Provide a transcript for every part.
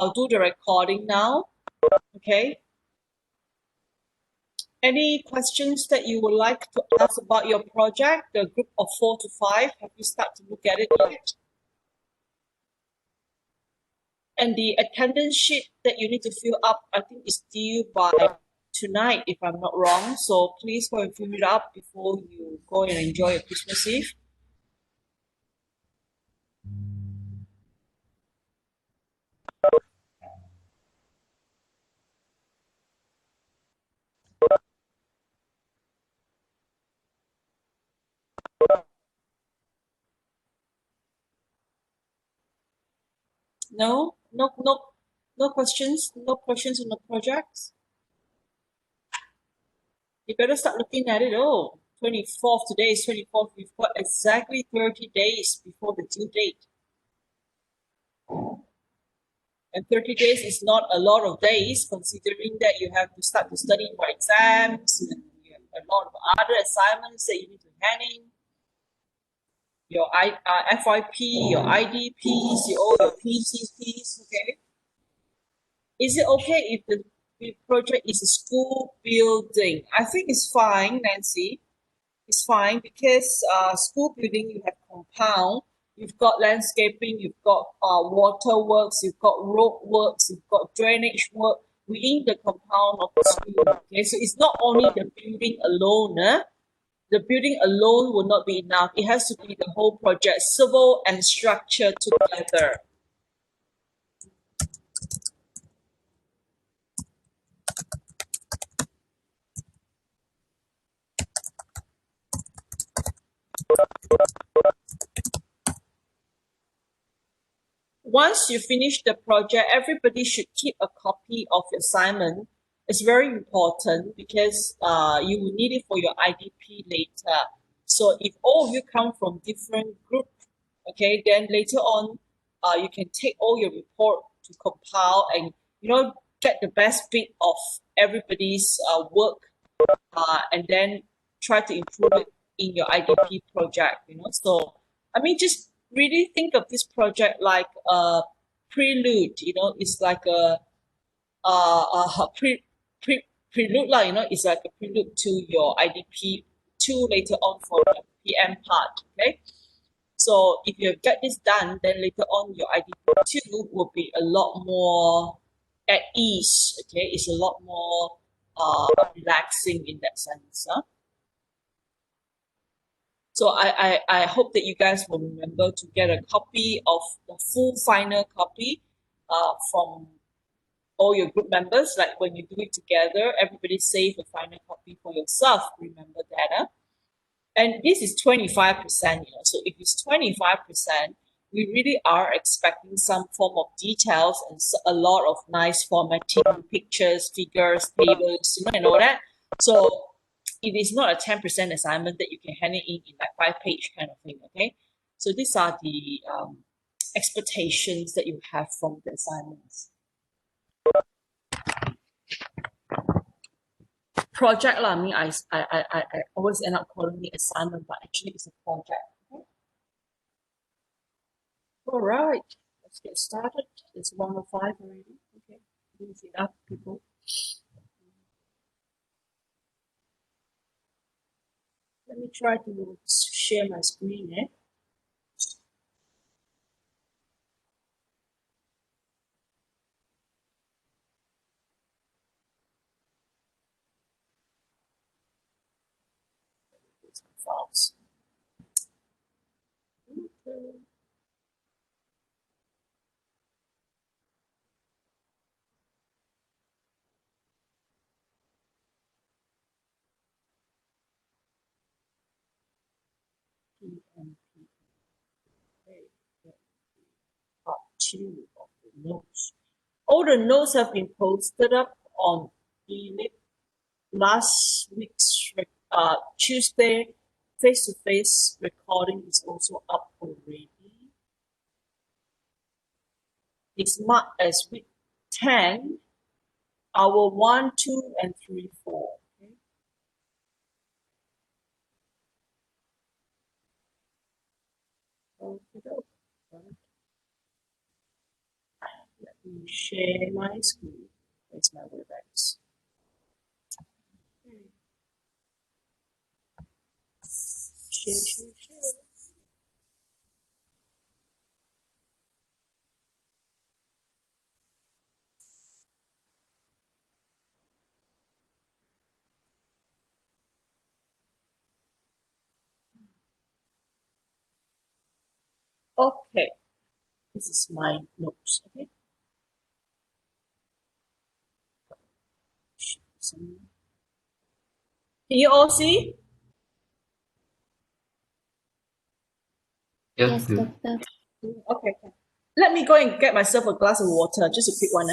I'll do the recording now. Okay. Any questions that you would like to ask about your project, the group of 4 to 5? Have you started to look at it yet? And the attendance sheet that you need to fill up, I think is due by tonight, if I'm not wrong. So please go and fill it up before you go and enjoy your Christmas Eve. No, no questions. No questions on the projects. You better start looking at it. Oh, 24th. Today is 24th. We've got exactly 30 days before the due date. And 30 days is not a lot of days, considering that you have to start to study for exams and you have a lot of other assignments that you need to hand in. Your FYP, your IDPs, your PCPs, okay? Is it okay if the project is a school building? I think it's fine, Nancy. It's fine because school building, you have compound, you've got landscaping, you've got water works, you've got road works, you've got drainage work within the compound of the school. Okay, so it's not only the building alone. The building alone will not be enough. It has to be the whole project, civil and structure together. Once you finish the project, everybody should keep a copy of your assignment. It's very important because you will need it for your IDP later. So if all of you come from different groups, okay, then later on, you can take all your report to compile and, get the best bit of everybody's work and then try to improve it in your IDP project. So, I mean, just really think of this project like a prelude, it's like a prelude, it's like a prelude to your IDP 2 later on for the PM part, okay? So if you get this done, then later on your IDP 2 will be a lot more at ease, okay? It's a lot more relaxing in that sense. Huh? So I hope that you guys will remember to get a copy of the full final copy from all your group members. Like when you do it together, everybody save a final copy for yourself. Remember that. Huh? And this is 25%. So if it's 25%, we really are expecting some form of details and a lot of nice formatting, pictures, figures, tables, and all that. So it is not a 10% assignment that you can hand it in like 5-page kind of thing, okay? So these are the expectations that you have from the assignments. Project lah, I mean, I always end up calling it assignment, but actually it's a project. Okay? All right, let's get started. It's 1:05 already. Okay, leave it up, people. Let me try to share my screen. Files. Okay. PMP. Okay. Part 2 of the notes. All the notes have been posted up on Elip. Last week's Tuesday face-to-face recording is also up already. It's marked as week 10, hour 1, 2, and 3, 4. Okay. Okay. Let share my screen. Where's my WebEx? Share. Okay, this is my notes. Okay. Can you all see? Yes, Yes, Doctor. Okay. Let me go and get myself a glass of water, just a quick one.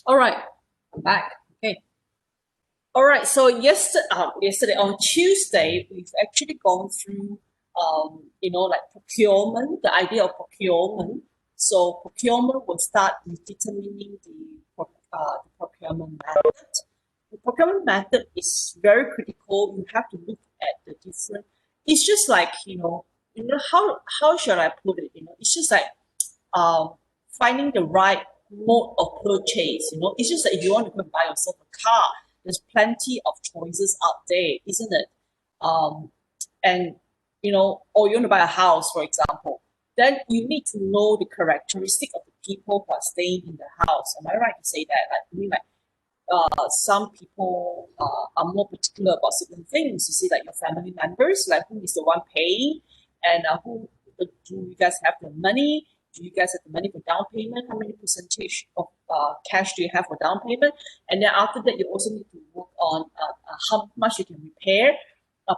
All right, I'm back. Okay. All right. So yesterday on Tuesday, we've actually gone through, like procurement, the idea of procurement. So procurement will start with determining the procurement method. The procurement method is very critical. You have to look at the different. It's just like how should I put it? It's just like um, finding the right mode of purchase. It's just that if you want to go and buy yourself a car, there's plenty of choices out there, isn't it? And or you want to buy a house, for example, then you need to know the characteristic of the people who are staying in the house. Am I right to say that? Some people are more particular about certain things. You see, like your family members, like who is the one paying, and do you guys have the money? Do you guys have the money for down payment? How many percentage of cash do you have for down payment? And then after that, you also need to work on how much you can repair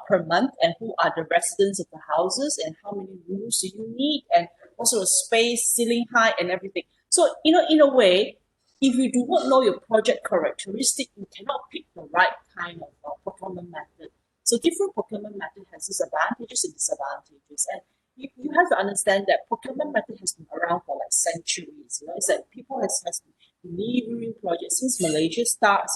per month, and who are the residents of the houses, and how many rooms do you need, and also the space, ceiling height, and everything. So, in a way, if you do not know your project characteristic, you cannot pick the right kind of procurement method. So different procurement method has its advantages and disadvantages. And you have to understand that procurement method has been around for like centuries. It's like people has been delivering projects since Malaysia starts,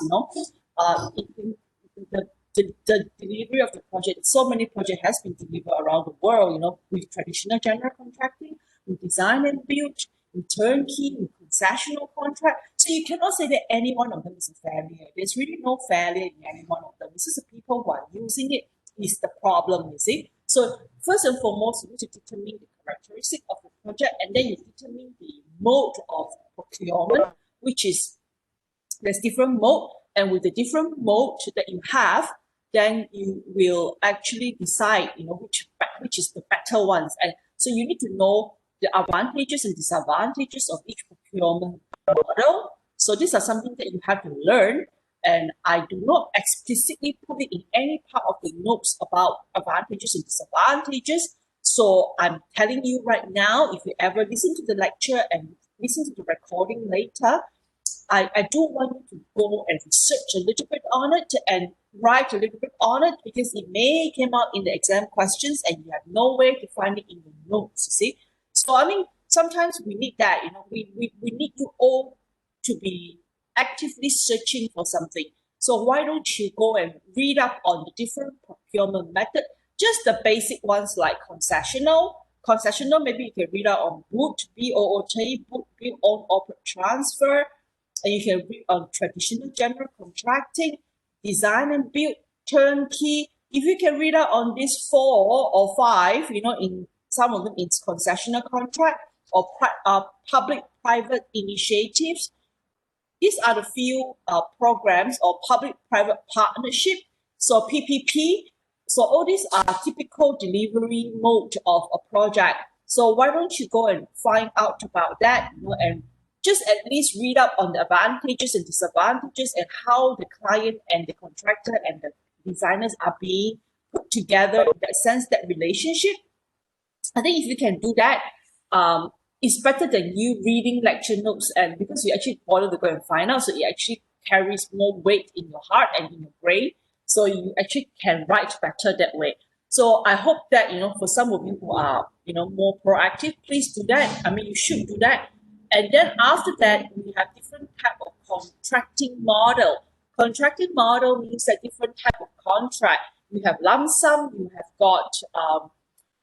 the delivery of the project, so many projects has been delivered around the world, with traditional general contracting, with design and build, with turnkey, with concessional contract. So you cannot say that any one of them is a failure. There's really no failure in any one of them. It's just the people who are using it is the problem, you see. So first and foremost, you need to determine the characteristic of the project, and then you determine the mode of procurement, which is there's different mode, and with the different mode that you have, then you will actually decide, which is the better ones. And so you need to know the advantages and disadvantages of each procurement model. So these are something that you have to learn. And I do not explicitly put it in any part of the notes about advantages and disadvantages. So I'm telling you right now, if you ever listen to the lecture and listen to the recording later, I do want you to go and research a little bit on it and write a little bit on it, because it may come out in the exam questions and you have no way to find it in the notes, you see. So, I mean, sometimes we need that, we need you all to be actively searching for something. So why don't you go and read up on the different procurement method, just the basic ones like concessional. Concessional, maybe you can read out on BOOT, B-O-O-T, BOOT, build own operate transfer. And you can read on traditional general contracting, design and build, turnkey. If you can read out on these 4 or 5, in some of them it's concessional contract or public-private initiatives. These are the few programs or public-private partnership, so PPP. So all these are typical delivery mode of a project. So why don't you go and find out about that, and just at least read up on the advantages and disadvantages and how the client and the contractor and the designers are being put together in that sense, that relationship. I think if you can do that, it's better than you reading lecture notes, and because you actually bother to go and find out, so it actually carries more weight in your heart and in your brain, so you actually can write better that way. So I hope that, for some of you who are, more proactive, please do that. I mean, you should do that. And then after that, we have different type of contracting model. Contracting model means that different type of contract. You have lump sum, you have got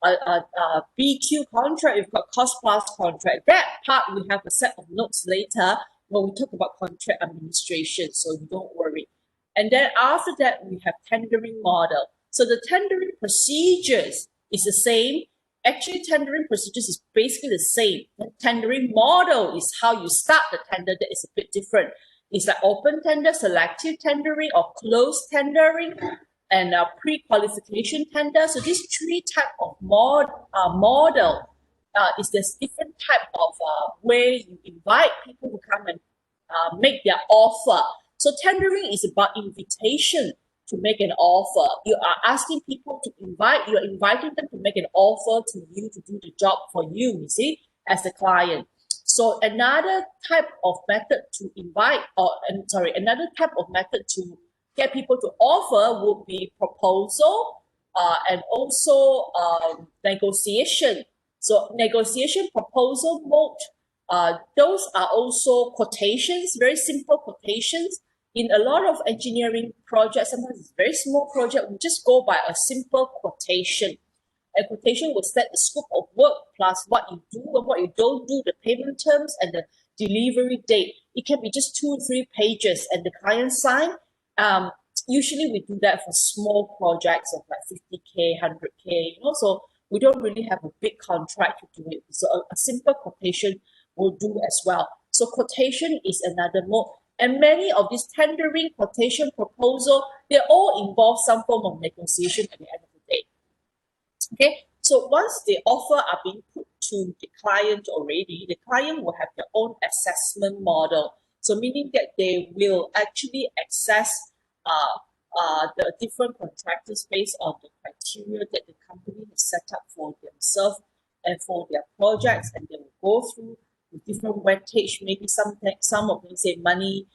a BQ contract, you've got cost plus contract. That part we have a set of notes later when we talk about contract administration, so you don't worry. And then after that, we have tendering model. So the tendering procedures is the same. Actually, tendering procedures is basically the same. The tendering model is how you start the tender that is a bit different. It's like open tender, selective tendering, or closed tendering, and pre-qualification tender. So these three type of model is there's different type of way you invite people to come and make their offer. So tendering is about invitation to make an offer. You are asking people to you are inviting them to make an offer to you to do the job for you, you see, as the client. So another type of method to another type of method to get people to offer would be proposal and also negotiation. So negotiation, proposal mode, those are also quotations, very simple quotations. In a lot of engineering projects, sometimes it's a very small project, we just go by a simple quotation. A quotation will set the scope of work plus what you do and what you don't do, the payment terms and the delivery date. It can be just 2 or 3 pages and the client sign. Usually we do that for small projects of like 50K, 100K, so we don't really have a big contract to do it. So a simple quotation will do as well. So quotation is another mode. And many of these tendering, quotation, proposal, they all involve some form of negotiation at the end of the day. Okay, so once the offer are being put to the client already, the client will have their own assessment model. So meaning that they will actually assess the different contractors based on the criteria that the company has set up for themselves and for their projects, and they will go through the different weightage. Maybe some of them say money,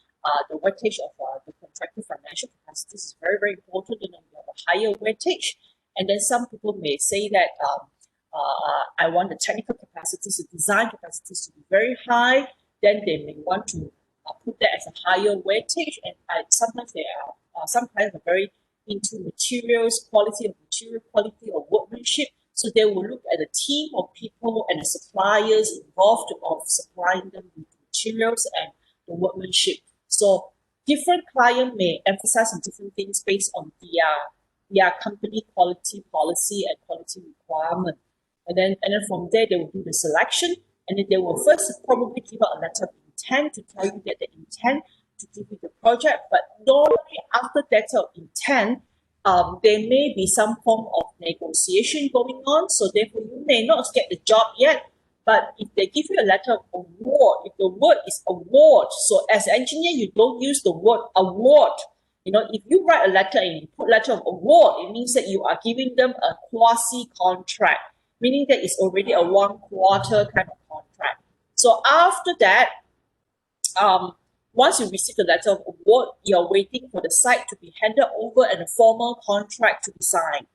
the weightage of the contractor financial capacities is very, very important, and then we have a higher weightage. And then some people may say that I want the technical capacities, the design capacities to be very high. Then they may want to put that as a higher weightage. And sometimes some clients are very into materials, quality of material, quality of workmanship. So they will look at the team of people and the suppliers involved of supplying them with materials and the workmanship. So different client may emphasize on different things based on their company quality policy and quality requirement. And then from there, they will do the selection, and then they will first probably give out a letter of intent to tell you that they intend to give you the project. But normally after letter of intent, there may be some form of negotiation going on. So therefore, you may not get the job yet. But if they give you a letter of award, if the word is award, so as an engineer, you don't use the word award. If you write a letter and you put letter of award, it means that you are giving them a quasi-contract, meaning that it's already a 1/4 kind of contract. So after that, once you receive the letter of award, you're waiting for the site to be handed over and a formal contract to be signed.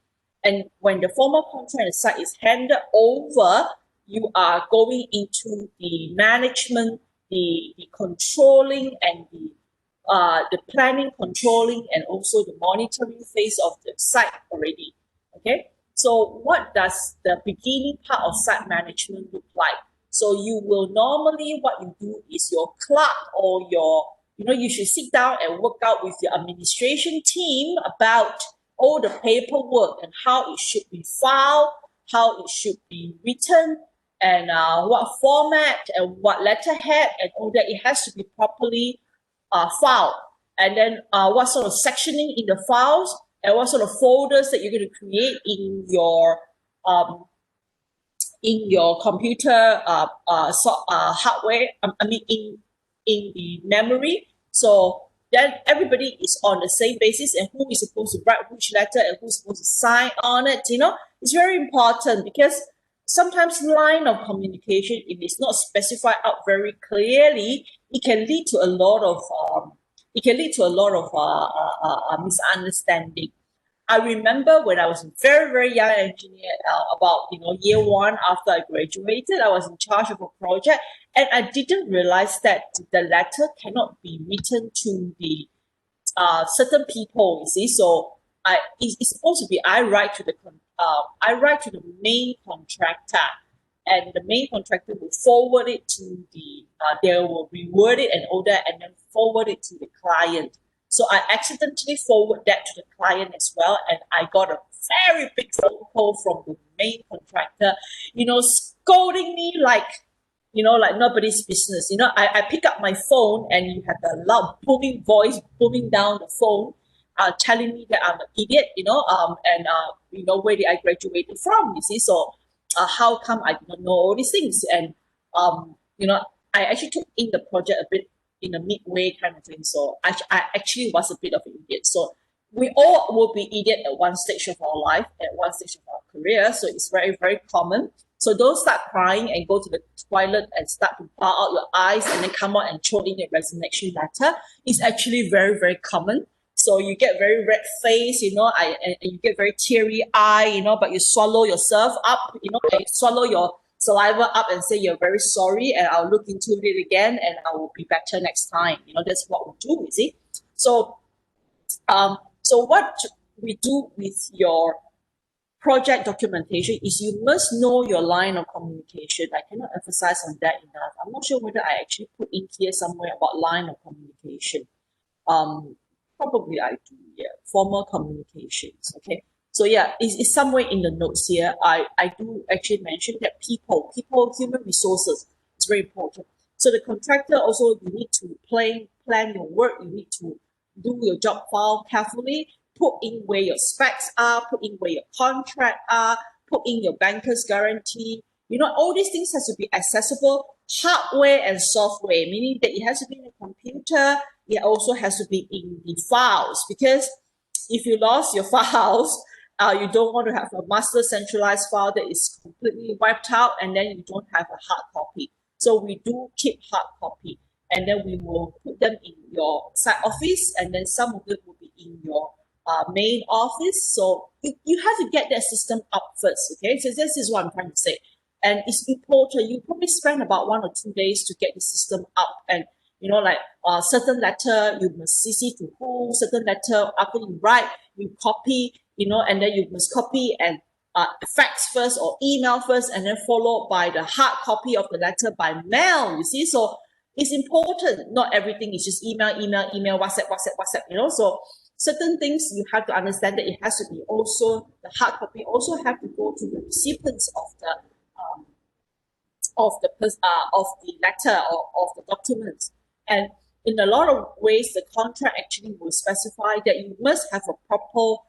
And when the formal contract and the site is handed over, you are going into the management, the controlling, and the planning, controlling, and also the monitoring phase of the site already. Okay, so what does the beginning part of site management look like? So you will normally, what you do is your clerk or you should sit down and work out with your administration team about all the paperwork and how it should be filed, how it should be written, and what format and what letterhead and all that. It has to be properly filed. And then what sort of sectioning in the files and what sort of folders that you're going to create in your in your computer hardware, I mean in the memory. So then everybody is on the same basis, and who is supposed to write which letter and who's supposed to sign on it. It's very important because sometimes line of communication, if it's not specified out very clearly, it can lead to a lot of misunderstanding. I remember when I was a very, very young engineer, about year one after I graduated, I was in charge of a project, and I didn't realize that the letter cannot be written to the certain people. You see, so it's supposed to be I write to the main contractor, and the main contractor will forward it to they will reword it and all that, and then forward it to the client. So I accidentally forward that to the client as well, and I got a very big phone call from the main contractor, scolding me like nobody's business. I pick up my phone and you have a loud booming voice booming down the phone, telling me that I'm an idiot, and where did I graduated from? You see, so how come I don't know all these things? And I actually took in the project a bit in a midway kind of thing. So I actually was a bit of an idiot. So we all will be idiot at one stage of our life, at one stage of our career. So it's very, very common. So don't start crying and go to the toilet and start to bar out your eyes and then come out and throw in your resignation letter. It's actually very, very common. So you get very red face, and you get very teary eye, but you swallow yourself up, and you swallow your saliva up and say you're very sorry and I'll look into it again and I will be better next time. That's what we do, you see. So what we do with your project documentation is you must know your line of communication. I cannot emphasize on that enough. I'm not sure whether I actually put in here somewhere about line of communication. Probably I do, yeah. Formal communications, okay. So yeah, it's somewhere in the notes here. I do actually mention that people, human resources is very important. So the contractor also, you need to plan your work. You need to do your job file carefully, put in where your specs are, put in where your contract are, put in your banker's guarantee. All these things has to be accessible, hardware and software, meaning that it has to be in a computer. It also has to be in the files, because if you lost your files, you don't want to have a master centralized file that is completely wiped out and then you don't have a hard copy. So we do keep hard copy, and then we will put them in your side office, and then some of them will be in your main office. So you have to get that system up first, okay? So this is what I'm trying to say. And it's important. You probably spend about 1 or 2 days to get the system up, and certain letter you must CC to who, certain letter after you write, you copy, and then you must copy and fax first or email first, and then followed by the hard copy of the letter by mail, you see. So it's important. Not everything is just email, WhatsApp. So certain things you have to understand that it has to be also, the hard copy also have to go to the recipients of the letter or of the documents. And in a lot of ways, the contract actually will specify that you must have a proper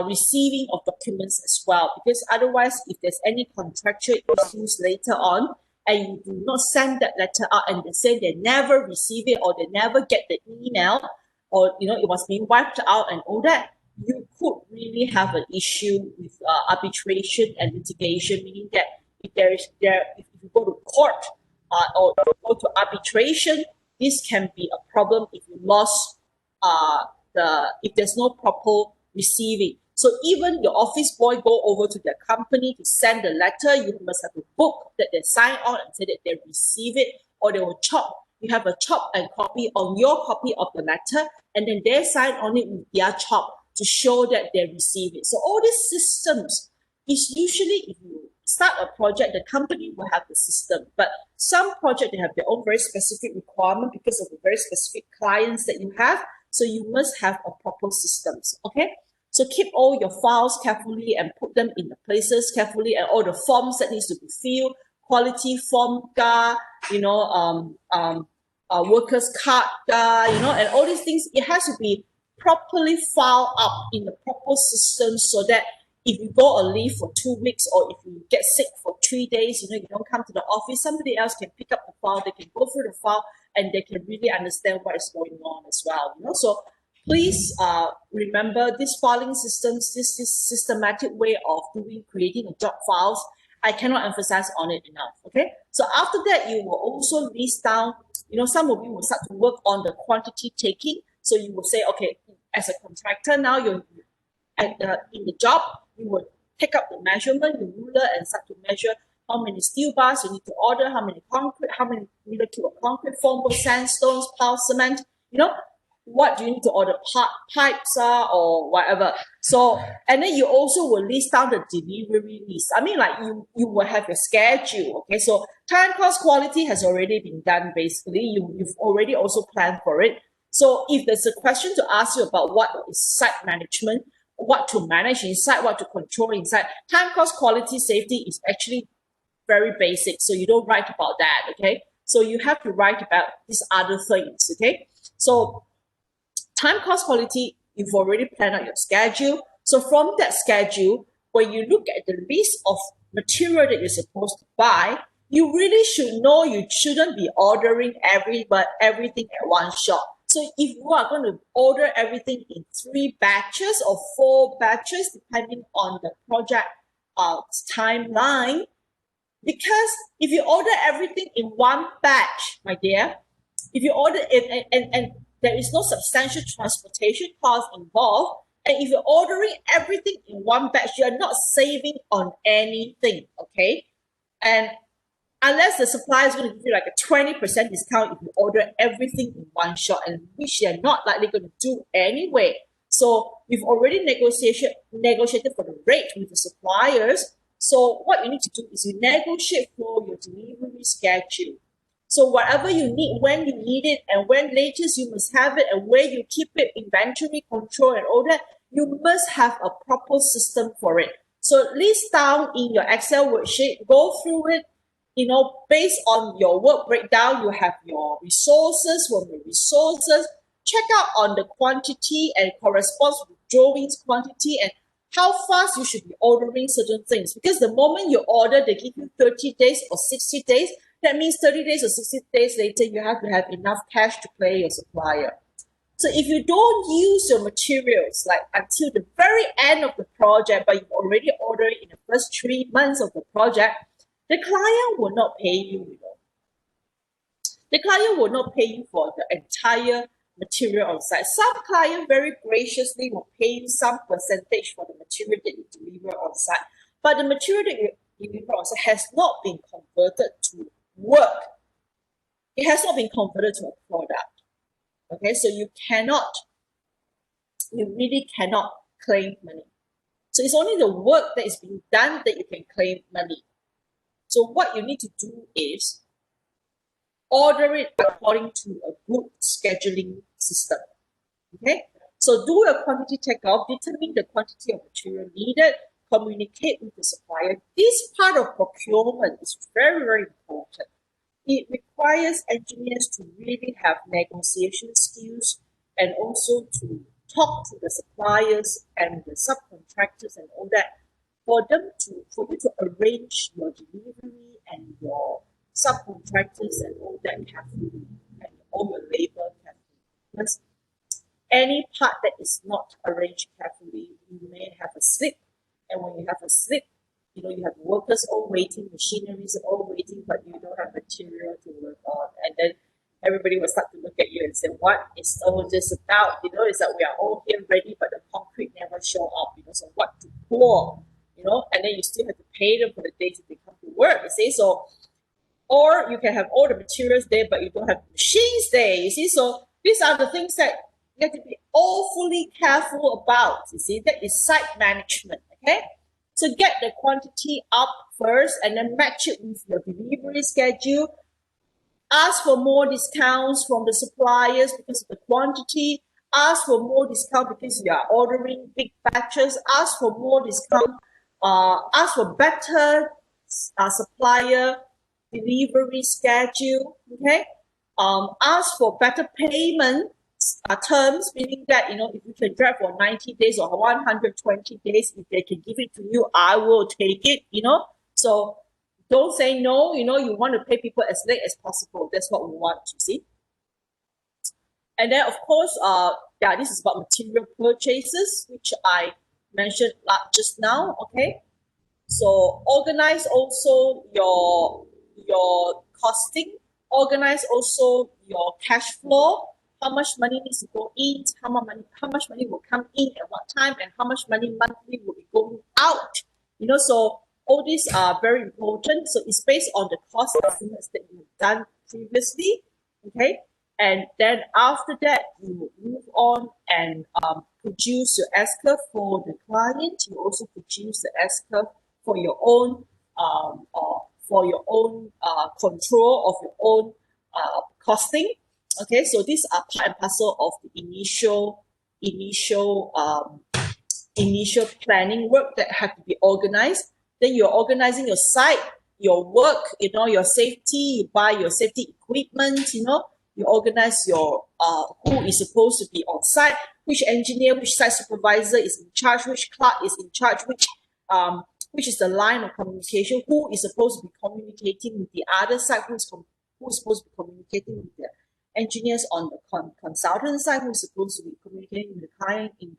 receiving of documents as well, because otherwise, if there's any contractual issues later on and you do not send that letter out and they say they never receive it or they never get the email, or it was being wiped out and all that, you could really have an issue with arbitration and litigation, meaning that if you go to court or go to arbitration, this can be a problem if you lost if there's no proper receiving. So even your office boy go over to their company to send the letter, you must have a book that they sign on and say that they receive it, or they will chop. You have a chop and copy on your copy of the letter, and then they sign on it with their chop to show that they receive it. So all these systems is usually, if you start a project, the company will have the system, but some projects, they have their own very specific requirement because of the very specific clients that you have. So you must have a proper systems, okay? So keep all your files carefully and put them in the places carefully, and all the forms that needs to be filled, quality form, workers card, and all these things, it has to be properly filed up in the proper system so that if you go on leave for 2 weeks, or if you get sick for 3 days, you don't come to the office, somebody else can pick up the file, they can go through the file, and they can really understand what is going on as well. So please remember these filing systems, this systematic way of creating a job files. I cannot emphasize on it enough. Okay, so after that, you will also list down, some of you will start to work on the quantity taking. So you will say, okay, as a contractor now, you're in the job, you will take up the measurement, the ruler, and start to measure how many steel bars you need to order, how many meter cube of concrete, foam, sandstones, pile, cement, what do you need to order, pipes or whatever. So, and then you also will list down the delivery list. I mean, like you will have your schedule. Okay, so time, cost, quality has already been done. Basically, you've already also planned for it. So if there's a question to ask you about what is site management, what to manage inside, what to control inside, time, cost, quality, safety is actually very basic. So you don't write about that. Okay, so you have to write about these other things. Okay, so time, cost, quality, you've already planned out your schedule. So from that schedule, when you look at the list of material that you're supposed to buy, you really should know you shouldn't be ordering everything at one shot. So if you are going to order everything in 3 batches or 4 batches, depending on the project timeline, because if you order everything in one batch, my dear, if you order it and there is no substantial transportation cost involved, and if you're ordering everything in one batch, you're not saving on anything, okay? And unless the supplier is going to give you like a 20% discount if you order everything in one shot, and which they're not likely going to do anyway. So you've already negotiated for the rate with the suppliers. So what you need to do is you negotiate for your delivery schedule. So whatever you need, when you need it, and when latest you must have it, and where you keep it, inventory control and all that, you must have a proper system for it. So list down in your Excel worksheet, go through it, based on your work breakdown, you have your resources. From the resources, check out on the quantity and corresponds with drawings quantity and how fast you should be ordering certain things. Because the moment you order, they give you 30 days or 60 days. That means 30 days or 60 days later, you have to have enough cash to pay your supplier. So if you don't use your materials like until the very end of the project, but you've already ordered in the first 3 months of the project, the client will not pay you. The client will not pay you for the entire material on site. Some client very graciously will pay you some percentage for the material that you deliver on site, but the material that you deliver on site has not been converted to work. It has not been converted to a product. Okay, so you really cannot claim money. So it's only the work that is being done that you can claim money. So what you need to do is order it according to a good scheduling system. Okay, so do a quantity takeoff, determine the quantity of material needed, communicate with the supplier. This part of procurement is very, very important. It requires engineers to really have negotiation skills and also to talk to the suppliers and the subcontractors and all that for you to arrange your delivery and your subcontractors and all that carefully, and all your labor carefully. Because any part that is not arranged carefully, you may have a slip, and when you have a slip, you have workers all waiting, machineries all waiting, but you don't have material to work on. And then everybody will start to look at you and say, what is all this about? It's that we are all here ready, but the concrete never show up, so what to pour, and then you still have to pay them for the days that they come to work, you see? So, or you can have all the materials there, but you don't have machines there, you see? So these are the things that you have to be awfully careful about, you see? That is site management, okay? So get the quantity up first and then match it with your delivery schedule. Ask for more discounts from the suppliers because of the quantity. Ask for more discount because you are ordering big batches. Ask for more discount. Ask for better supplier delivery schedule. Okay. Ask for better payment terms, meaning that, if you can drive for 90 days or 120 days, if they can give it to you, I will take it, So don't say no, you want to pay people as late as possible. That's what we want to see. And then, of course, this is about material purchases, which I mentioned just now, okay? So organize also your costing, organize also your cash flow, how much money needs to go in, how much money will come in at what time, and how much money monthly will be going out. So all these are very important. So it's based on the cost estimates that you've done previously, okay? And then after that, you move on and produce your S-curve for the client. You also produce the S-curve for your own control of your own costing. Okay, so these are part and parcel of the initial planning work that have to be organized. Then you're organizing your site, your work, your safety. You buy your safety equipment. You organize your who is supposed to be on site, which engineer, which site supervisor is in charge, which clerk is in charge, which is the line of communication, who is supposed to be communicating with the other side, who is supposed to be communicating with the engineers on the consultant side, who is supposed to be communicating with the client in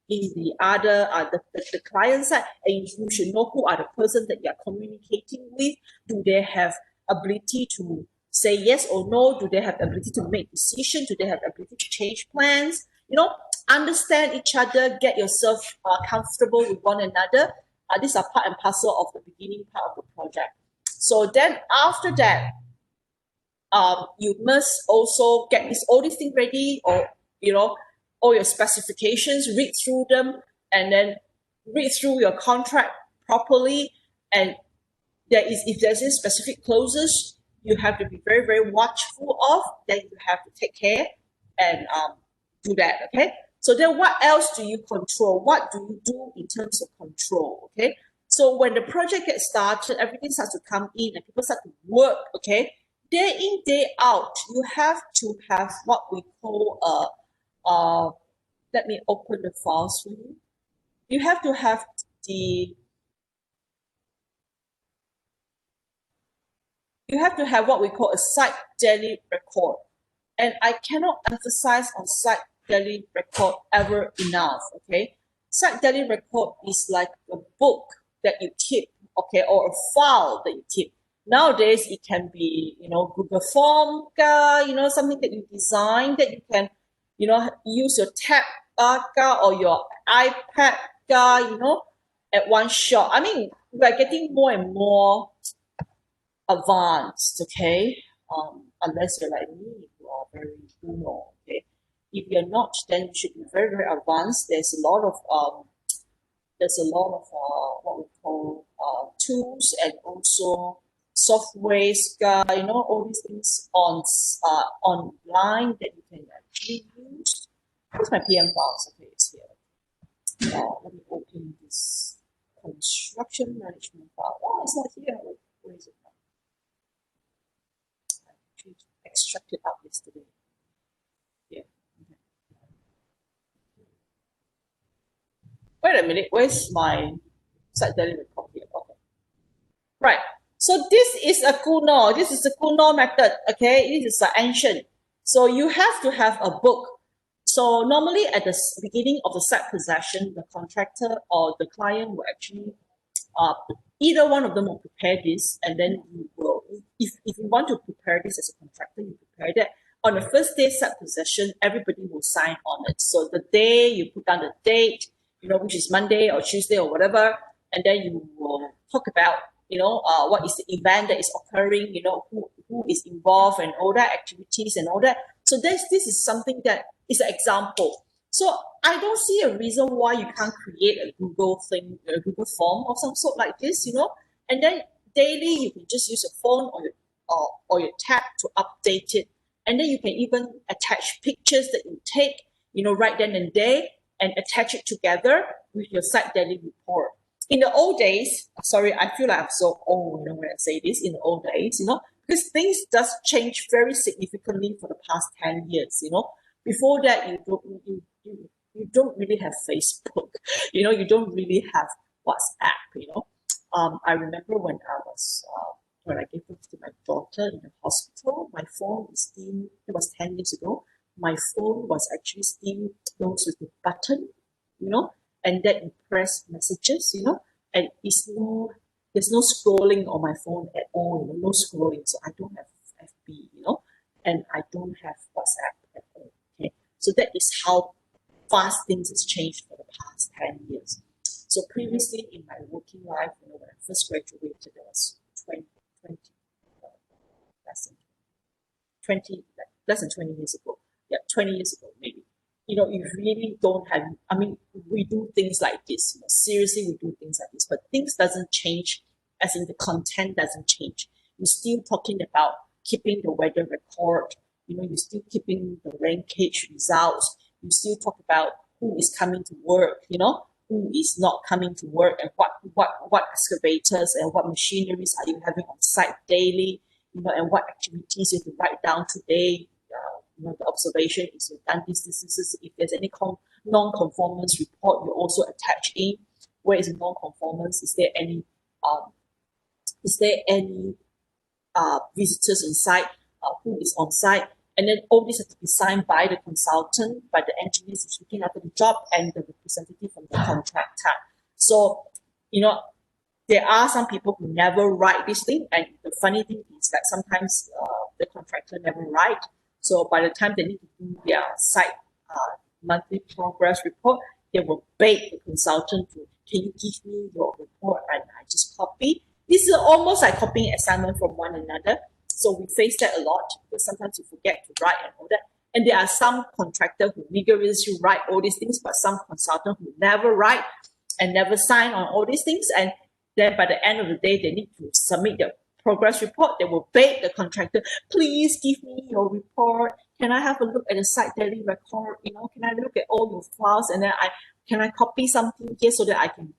the other the client side, and you should know who are the person that you are communicating with. Do they have ability to say yes or no? Do they have ability to make decisions? Do they have ability to change plans? Understand each other, get yourself comfortable with one another. These are part and parcel of the beginning part of the project. So then after that, you must also get all these things ready, or all your specifications, read through them, and then read through your contract properly. And if there's any specific clauses you have to be very, very watchful of, then you have to take care and do that, okay? So then what else do you control? What do you do in terms of control, okay? So when the project gets started, everything starts to come in and people start to work, okay? Day in, day out, you have to have what we call let me open the files for you. You have to have what we call a site daily record. And I cannot emphasize on site daily record ever enough, okay? Site daily record is like a book that you keep, okay, or a file that you keep. Nowadays, it can be, Google Form, something that you design that you can, use your tab or your iPad, at one shot. I mean, we're getting more and more advanced, okay? Unless you're like me, you are very okay? If you're not, then you should be very, very advanced. There's a lot of what we call tools and also software, all these things online that you can actually use. Here's my PM files. Okay, it's here. Let me open this construction management file. Oh, it's not here. Where is it now? I extracted out yesterday. Yeah. Wait a minute. Where's my site daily report here? Okay. Right. So this is a Kuno. This is the Kuno method. Okay. This is ancient. So you have to have a book. So normally at the beginning of the site possession, the contractor or the client will actually, either one of them will prepare this, and then you will, if you want to prepare this as a contractor, you prepare that. On the first day site possession, everybody will sign on it. So the day you put down the date, which is Monday or Tuesday or whatever, and then you will talk about, what is the event that is occurring, who is involved and all that, activities and all that. So this is something that is an example. So I don't see a reason why you can't create a Google form of some sort like this, and then daily you can just use your phone or your tab to update it. And then you can even attach pictures that you take, right then and there, and attach it together with your site daily report. In the old days, sorry, I feel like I'm so old when I say this, in the old days, because things does change very significantly for the past 10 years, Before that, you don't really have Facebook, you don't really have WhatsApp. I remember when I gave birth to my daughter in the hospital, my phone is still, it was 10 years ago, my phone was actually still close with the button, and then you press messages, and there's no scrolling on my phone at all, no scrolling. So I don't have FB, and I don't have WhatsApp at all. Okay. So that is how fast things has changed for the past 10 years. So previously in my working life, when I first graduated, there was 20, less than 20 years ago. Yeah, 20 years ago, maybe. You really don't have, we do things like this, seriously, we do things like this, but things doesn't change, as in the content doesn't change. You're still talking about keeping the weather record, you're still keeping the rain gauge results, you still talk about who is coming to work, who is not coming to work, and what excavators and what machineries are you having on site daily, and what activities you have to write down today. The observation is you've done this. If there's any non-conformance report, you also attach in. Where is the non-conformance? Is there any visitors inside? Who is on site? And then all this has to be signed by the consultant, by the engineers who's looking after the job, and the representative from the contractor. So, there are some people who never write this thing, and the funny thing is that sometimes the contractor never write. So by the time they need to do their site monthly progress report, they will beg the consultant to, can you give me your report? And I just copy. This is almost like copying assignment from one another. So we face that a lot, because sometimes you forget to write and all that. And there are some contractors who rigorously write all these things, but some consultants who never write and never sign on all these things. And then by the end of the day, they need to submit their progress report. They will beg the contractor, please give me your report. Can I have a look at the site daily record? Can I look at all your files? And then can I copy something here so that I can,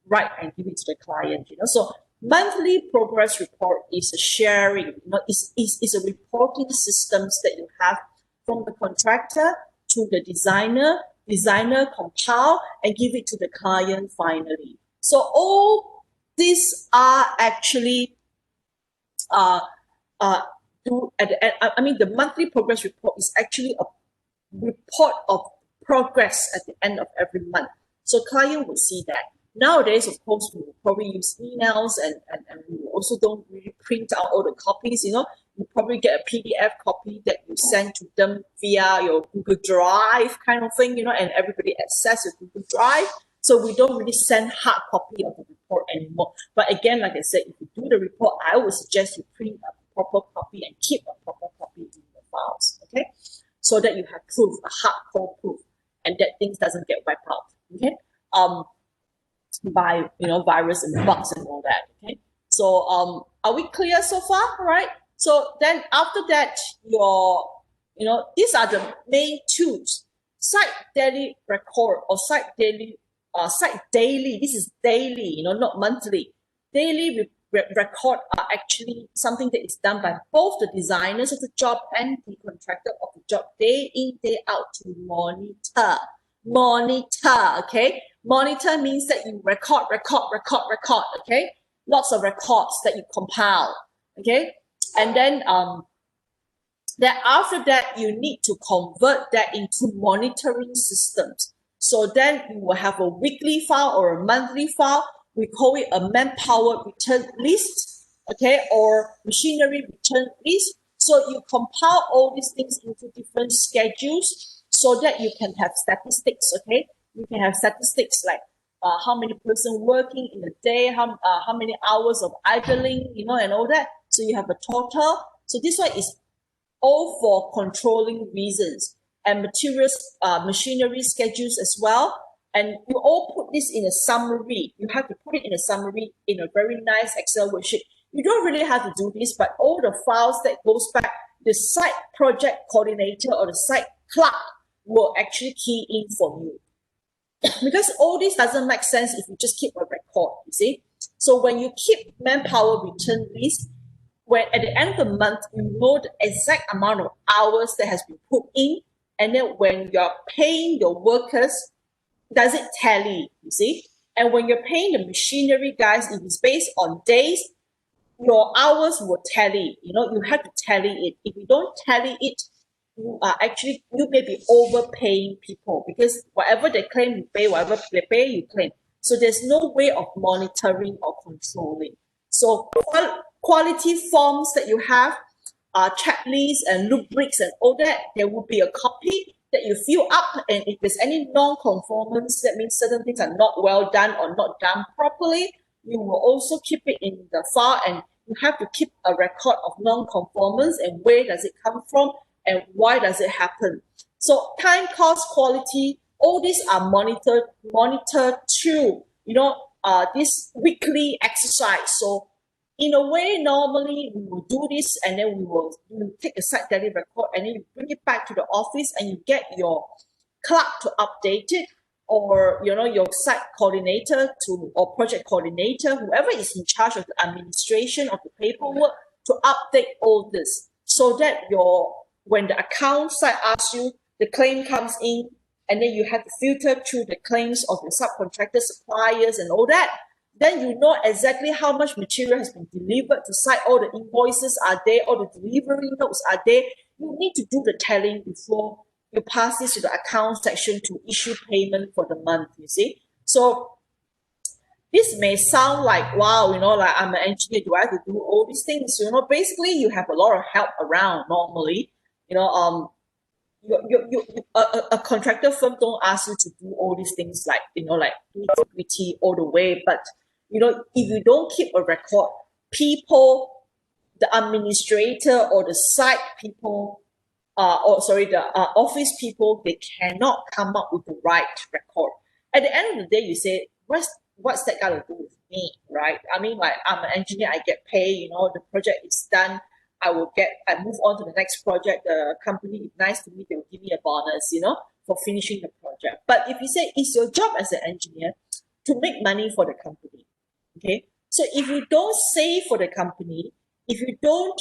write and give it to the client? So monthly progress report is a sharing, is a reporting systems that you have from the contractor to the designer compile and give it to the client finally. So all these are actually the monthly progress report is actually a report of progress at the end of every month. So client will see that. Nowadays, of course, we will probably use emails and we also don't really print out all the copies, You probably get a PDF copy that you send to them via your Google Drive kind of thing, and everybody access your Google Drive. So we don't really send hard copy of the report anymore. But again, like I said, if you do the report, I would suggest you print a proper copy and keep a proper copy in your files, okay? So that you have proof, a hardcore proof, and that things doesn't get wiped out, okay? By virus and bugs and all that, okay? So are we clear so far, right? So then after that, these are the main tools: site daily record or site daily. This is daily, not monthly. Daily record are actually something that is done by both the designers of the job and the contractor of the job, day in, day out, to monitor, okay? Monitor means that you record, okay? Lots of records that you compile, okay? And then after that, you need to convert that into monitoring systems. So then you will have a weekly file or a monthly file. We call it a manpower return list, okay, or machinery return list. So you compile all these things into different schedules so that you can have statistics, okay? You can have statistics like how many persons working in a day, how many hours of idling, and all that. So you have a total. So this one is all for controlling reasons, and machinery schedules as well. And you all put this in a summary. You have to put it in a summary in a very nice Excel worksheet. You don't really have to do this, but all the files that goes back, the site project coordinator or the site clerk will actually key in for you. Because all this doesn't make sense if you just keep a record, you see. So when you keep manpower return list, when at the end of the month, you know the exact amount of hours that has been put in, and then when you're paying your workers, does it tally, you see? And when you're paying the machinery guys, if it's based on days, your hours will tally. You have to tally it. If you don't tally it, you may be overpaying people, because whatever they claim you pay, whatever they pay you claim. So there's no way of monitoring or controlling. So quality forms that you have, checklists and rubrics and all that, there will be a copy that you fill up, and if there's any non-conformance, that means certain things are not well done or not done properly, you will also keep it in the file, and you have to keep a record of non-conformance and where does it come from and why does it happen. So time, cost, quality, all these are monitored through this weekly exercise. So in a way, normally we will do this, and then we will take a site daily record, and then you bring it back to the office, and you get your clerk to update it, or your site coordinator or project coordinator, whoever is in charge of the administration of the paperwork, to update all this, so that when the account side asks you, the claim comes in, and then you have to filter through the claims of the subcontractor, suppliers, and all that. Then you know exactly how much material has been delivered to site, all the invoices are there, all the delivery notes are there. You need to do the tallying before you pass this to the account section to issue payment for the month, you see. So this may sound like, wow, like I'm an engineer, do I have to do all these things? Basically you have a lot of help around normally. A contractor firm don't ask you to do all these things like, like nitty-gritty all the way. But, if you don't keep a record, people, the administrator or the site people, the office people, they cannot come up with the right record. At the end of the day, you say, what's that got to do with me, right? I mean, like, I'm an engineer, I get paid, the project is done, I move on to the next project. The company is nice to me, they'll give me a bonus, for finishing the project. But if you say it's your job as an engineer to make money for the company, okay? So if you don't save for the company, if you don't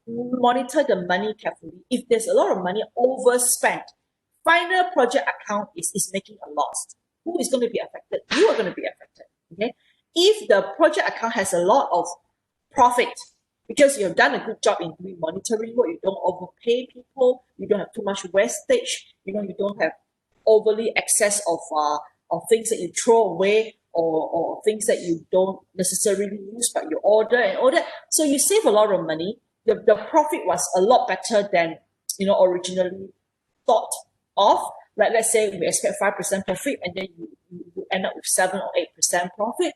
monitor the money carefully, if there's a lot of money overspent, final project account is making a loss. Who is going to be affected? You are going to be affected, okay? If the project account has a lot of profit, because you've done a good job in doing monitoring work, you don't overpay people, you don't have too much wastage, you don't have overly excess of things that you throw away, or things that you don't necessarily use but you order and all that. So you save a lot of money. The profit was a lot better than originally thought of. Like, let's say we expect 5% profit, and then you end up with 7 or 8% profit.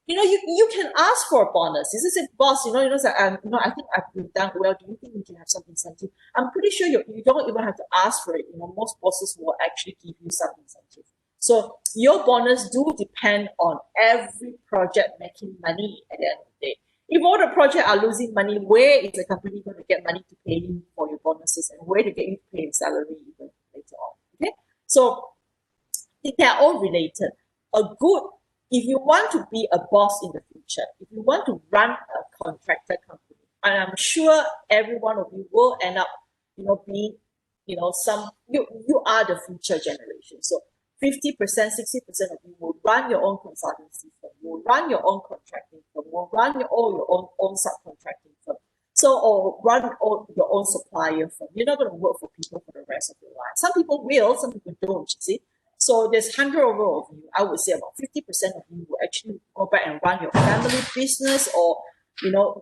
You can ask for a bonus. This is a boss, I think I've done well. Do you think we can have some incentive? I'm pretty sure you don't even have to ask for it. Most bosses will actually give you some incentive. So your bonus do depend on every project making money at the end of the day. If all the projects are losing money, where is the company going to get money to pay you for your bonuses, and where to get you to pay your salary even later on? Okay, so they are all related. If you want to be a boss in the future, if you want to run a contractor company, and I'm sure every one of you will end up, being, you are the future generation. So 50%, 60% of you will run your own consultancy firm, you will run your own contracting firm, you will run your own subcontracting firm. So, or run your own supplier firm. You're not going to work for people for the rest of your life. Some people will, some people don't, you see. So there's 100 over of you. I would say about 50% of you will actually go back and run your family business, or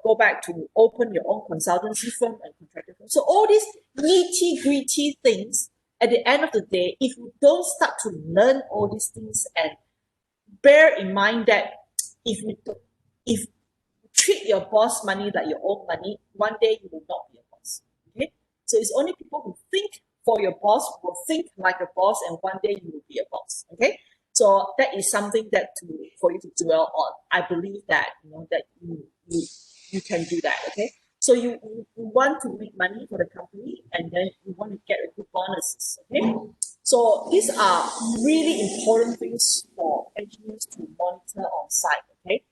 go back to open your own consultancy firm and contractor firm. So all these nitty-gritty things, at the end of the day, if you don't start to learn all these things, and bear in mind that if you treat your boss money like your own money, one day you will not be a boss. Okay, so it's only people who think for your boss will think like a boss, and one day you will be a boss. Okay, so that is something for you to dwell on. I believe that that you can do that. Okay, so you want to make money for the company, and then you want to get a good bonuses. Okay, so these are really important things for engineers to monitor on site. Okay,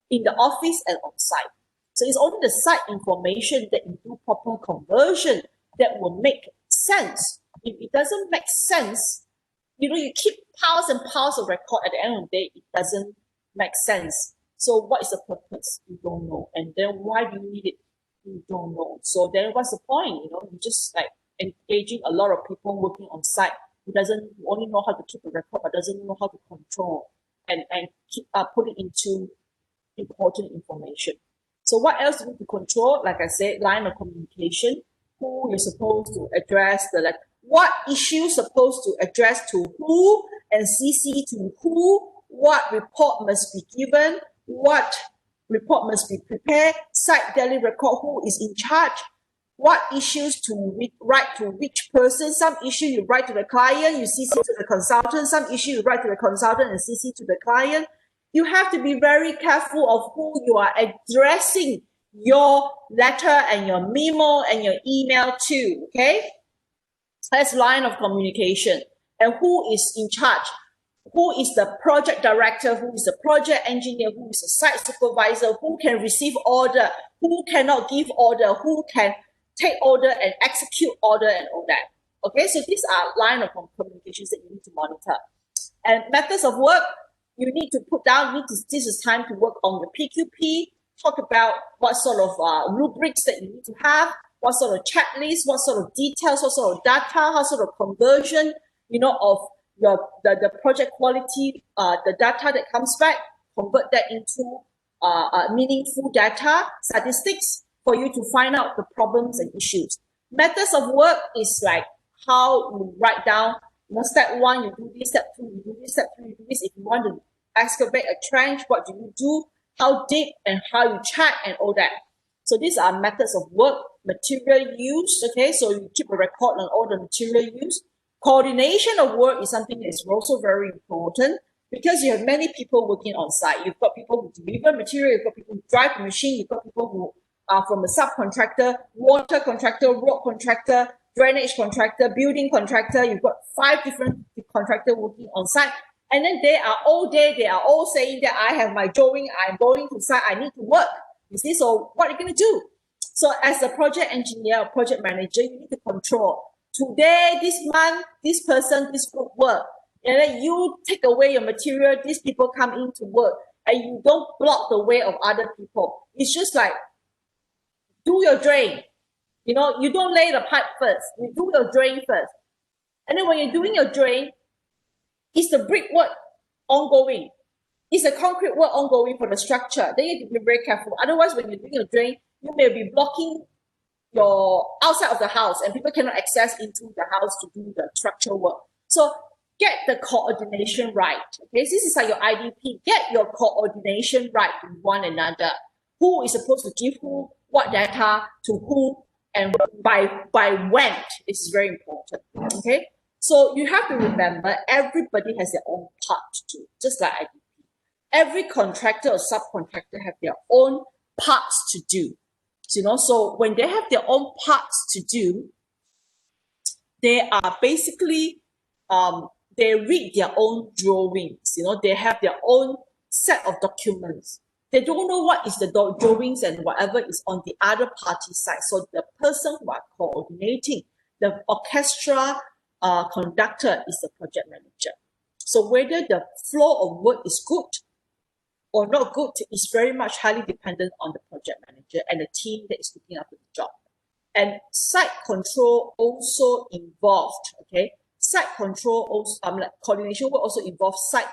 in the office and on site. So it's only the site information that you do proper conversion that will make sense. If it doesn't make sense, you know, you keep piles and piles of record, at the end of the day, it doesn't make sense. So what is the purpose? You don't know. And then why do you need it? You don't know. So then what's the point? You know, you just like engaging a lot of people working on site who only know how to keep a record, but doesn't know how to control and keep put it into important information. So what else do you need to control? Like I said, line of communication, who you're supposed to address, what issue supposed to address to who and CC to who, what report must be given, what report must be prepared, site daily record, who is in charge, what issues to write to which person. Some issue you write to the client, you CC to the consultant. Some issue you write to the consultant and CC to the client. You have to be very careful of who you are addressing your letter and your memo and your email to, okay? That's line of communication. And who is in charge? Who is the project director? Who is the project engineer? Who is the site supervisor? Who can receive order? Who cannot give order? Who can take order and execute order and all that? Okay, so these are line of communications that you need to monitor. And methods of work, you need to put down, this is time to work on the PQP, talk about what sort of rubrics that you need to have, what sort of checklist, what sort of details, what sort of data, how sort of conversion, you know, of the project quality, the data that comes back, convert that into meaningful data, statistics for you to find out the problems and issues. Methods of work is like how you write down, you know, step 1, you do this, step 2, you do this, step 3, you do this. If you want to excavate a trench, what do you do? How deep and how you check and all that. So these are methods of work. Material use, okay, so you keep a record on all the material use. Coordination of work is something that is also very important because you have many people working on site. You've got people who deliver material, you've got people who drive the machine, you've got people who are from a subcontractor, water contractor, road contractor, drainage contractor, building contractor. You've got 5 different contractors working on site. And then they are all there, they are all saying that I have my drawing, I'm going to site, I need to work. You see, so what are you going to do? So as a project engineer or project manager, you need to control. Today, this month, this person, this group work. And then you take away your material, these people come in to work, and you don't block the way of other people. It's just like, do your drain. You know, you don't lay the pipe first. You do your drain first. And then when you're doing your drain, is the brickwork ongoing? Is the concrete work ongoing for the structure? Then you have to be very careful. Otherwise, when you're doing your drain, you may be blocking your outside of the house and people cannot access into the house to do the structural work. So get the coordination right. Okay, this is like your IDP. Get your coordination right with one another. Who is supposed to give who, what data to who, and by when is very important. Okay, so you have to remember everybody has their own part to do, just like IDP. Every contractor or subcontractor have their own parts to do. You know, so when they have their own parts to do, they are basically they read their own drawings. You know, they have their own set of documents. They don't know what is the drawings and whatever is on the other party side. So the person who are coordinating, the orchestra conductor is the project manager. So whether the flow of work is good or not good is very much highly dependent on the project manager and the team that is looking after the job. And site control also involved, okay? Site control also, like coordination will also involve site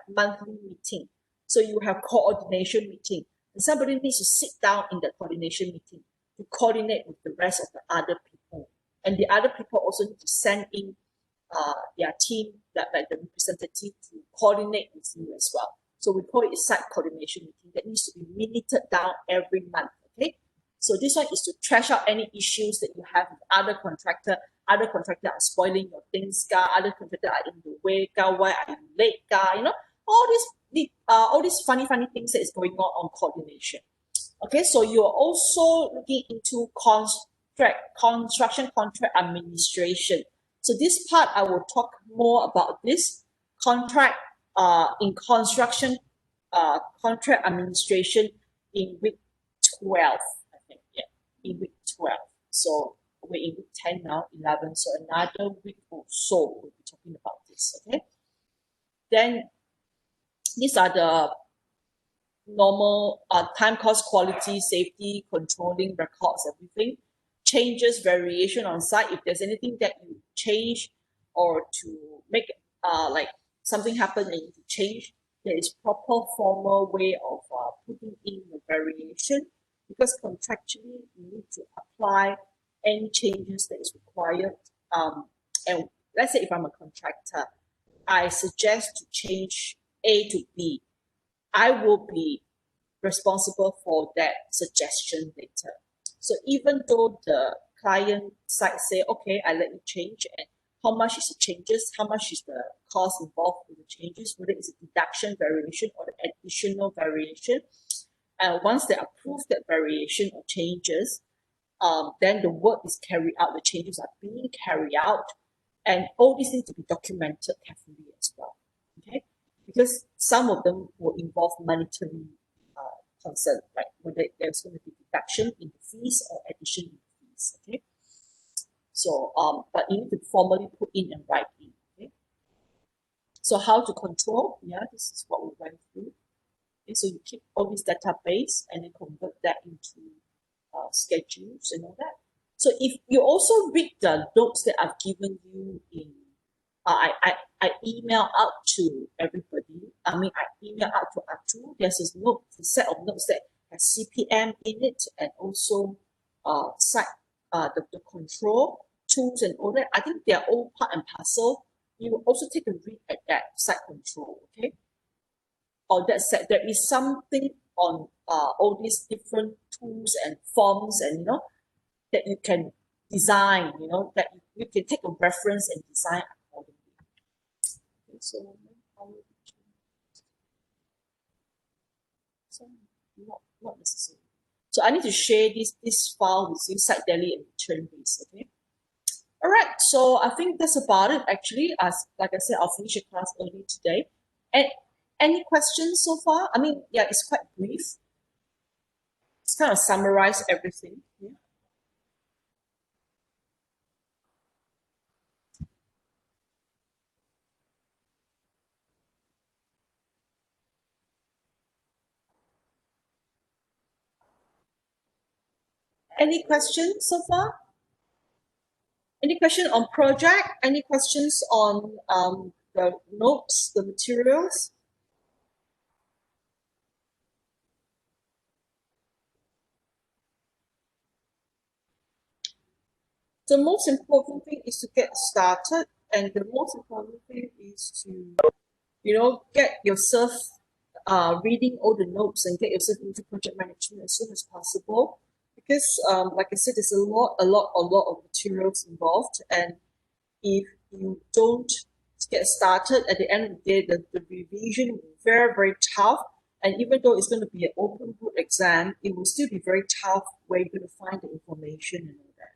monthly meeting. So you have coordination meeting. And somebody needs to sit down in the coordination meeting to coordinate with the rest of the other people. And the other people also need to send in their team, like the representative, to coordinate with you as well. So we call it a site coordination meeting that needs to be minuted down every month, okay? So this one is to trash out any issues that you have with other contractor. Other contractors are spoiling your things, other contractors are in the way, why are you late, you know? All these funny things that is going on coordination. Okay, so you're also looking into construction contract administration. So this part, I will talk more about this in construction contract administration in week 12, I think, yeah, in week 12. So we're in week 10 now, 11. So another week or so, we'll be talking about this, okay? Then these are the normal time, cost, quality, safety, controlling, records, everything. Changes, variation on site. If there's anything that you change or to make like something happen and you change, there is proper formal way of putting in the variation, because contractually you need to apply any changes that is required. And let's say if I'm a contractor, I suggest to change A to B, I will be responsible for that suggestion later. So even though the client side say, okay, I let you change, and how much is the changes, how much is the cost involved with the changes, whether it's a deduction variation or the additional variation, and once they approve that variation or changes, then the work is carried out, the changes are being carried out, and all these need to be documented carefully as well. Okay, because some of them will involve monetary concern, right? Whether there's going to be deduction in the fees or addition in the fees. Okay, so but you need to formally put in and write in. Okay, so how to control? Yeah, this is what we went through. Okay, so you keep all this database and then convert that into schedules and all that. So if you also read the notes that I've given you in, I email out to everybody. I mean, I email out to Atu. There's a set of notes that has CPM in it, and also site the control tools and all that. I think they're all part and parcel. You will also take a read at that site control, okay? Or that set, there is something on all these different tools and forms, and that you can design, that you can take a reference and design accordingly. Okay, so not necessary. So I need to share this file with you, site daily and return base. Okay. All right. So I think that's about it. Actually, as like I said, I'll finish the class early today. And any questions so far? I mean, yeah, it's quite brief. It's kind of summarize everything. Yeah. Any questions so far? Any question on project? Any questions on the notes, the materials? The most important thing is to get started, and the most important thing is to, get yourself reading all the notes and get yourself into project management as soon as possible. Because, like I said, there's a lot of materials involved, and if you don't get started at the end of the day, the revision will be very, very tough. And even though it's going to be an open book exam, it will still be very tough where you're going to find the information and all that.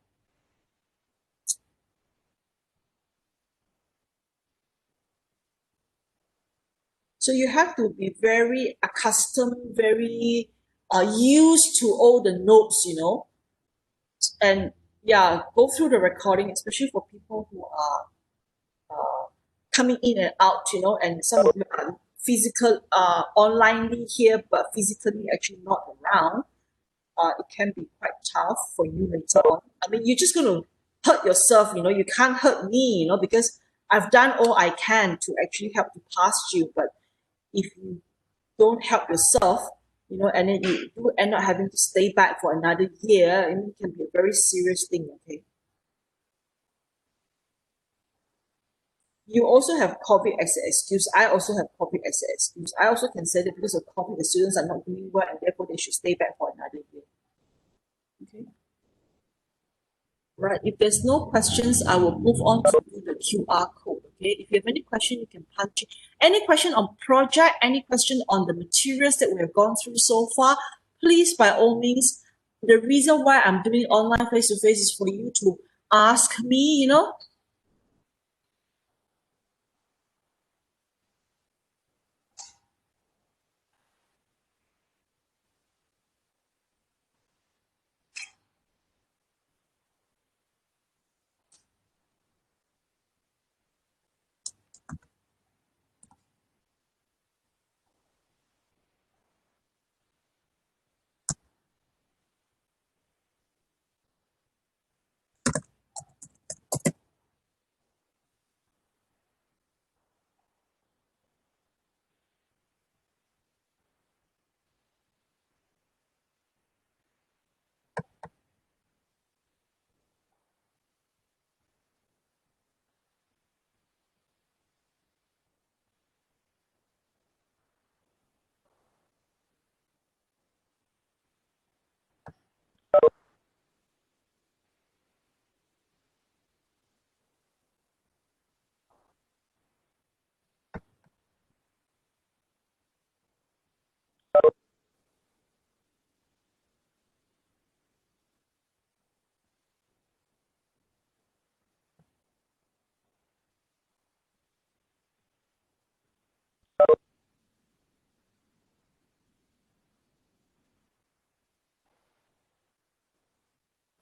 So you have to be very accustomed, very used to all the notes, and yeah, go through the recording, especially for people who are coming in and out, and some of them are physical, onlinely here, but physically actually not around. It can be quite tough for you later on. I mean, you're just going to hurt yourself, you can't hurt me, because I've done all I can to actually help to pass you. But if you don't help yourself, and then you do end up having to stay back for another year, and it can be a very serious thing, okay? You also have COVID as an excuse. I also have COVID as an excuse. I also can say that because of COVID, the students are not doing well, and therefore they should stay back for another year. Okay. Right. If there's no questions, I will move on to do the QR code. Okay. If you have any question, you can punch it. Any question on project, any question on the materials that we have gone through so far, please, by all means. The reason why I'm doing online face-to-face is for you to ask me,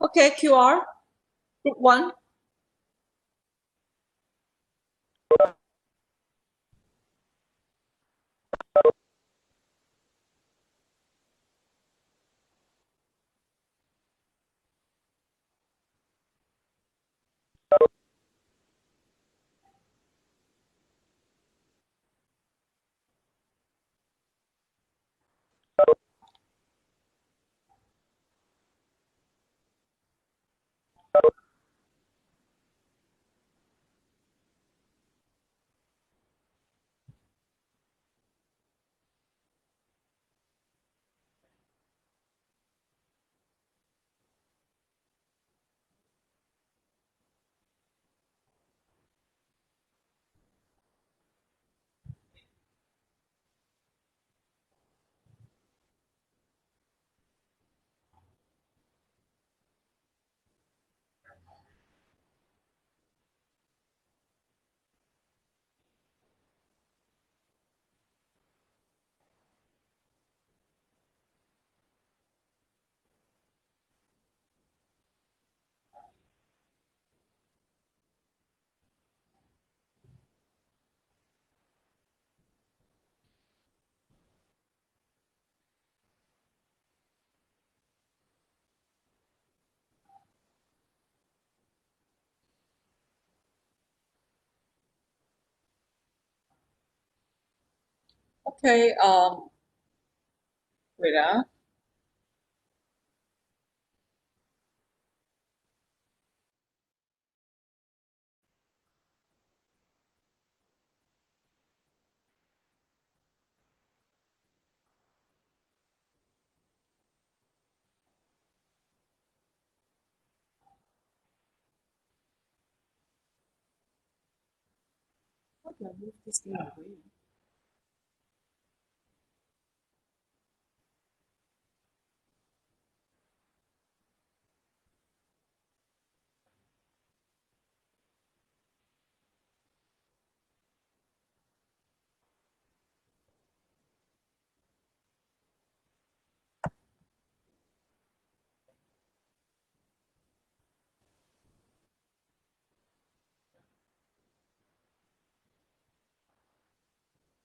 Okay, QR, group one. Okay, wait, how do I move this thing away?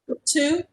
Group two.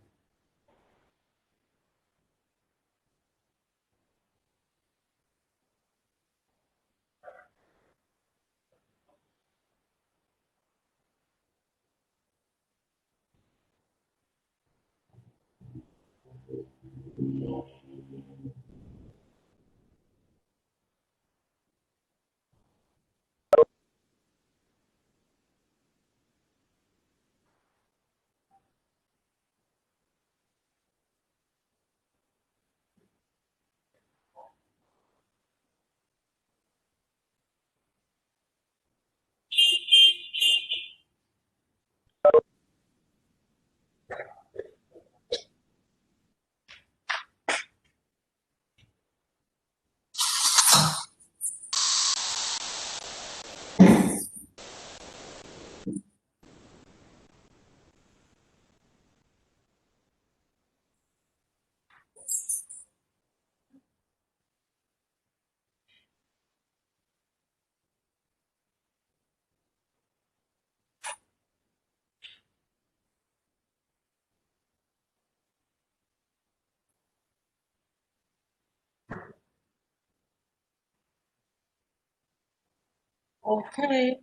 Okay,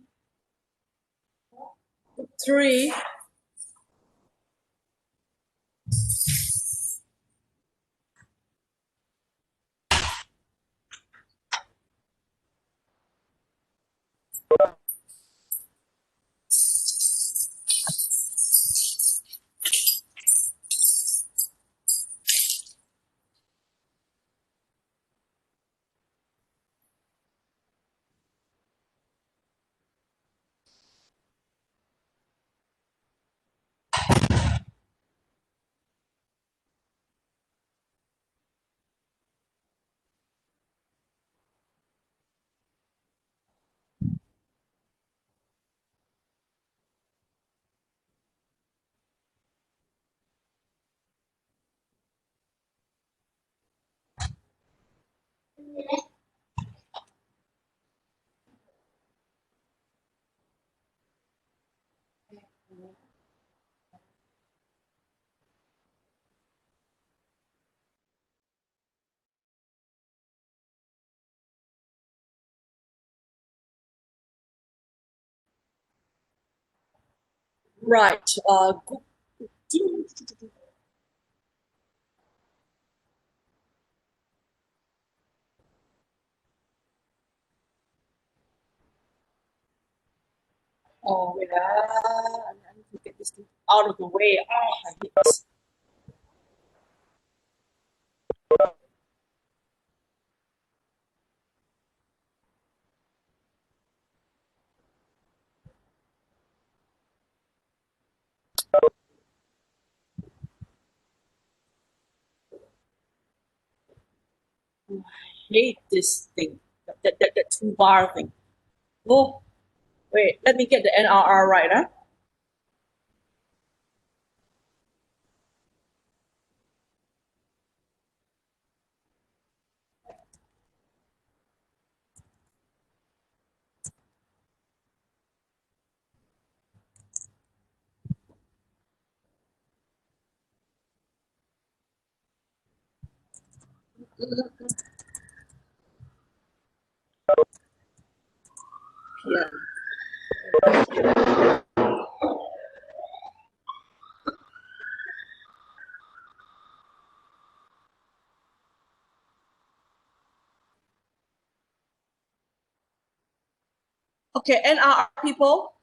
group three. Right. Group two. Oh, wait. I need to get this thing out of the way. Oh, I hate this. I hate this thing. That two bar thing. Oh, wait. Let me get the NRR right, huh? Yeah. Okay, NRR people.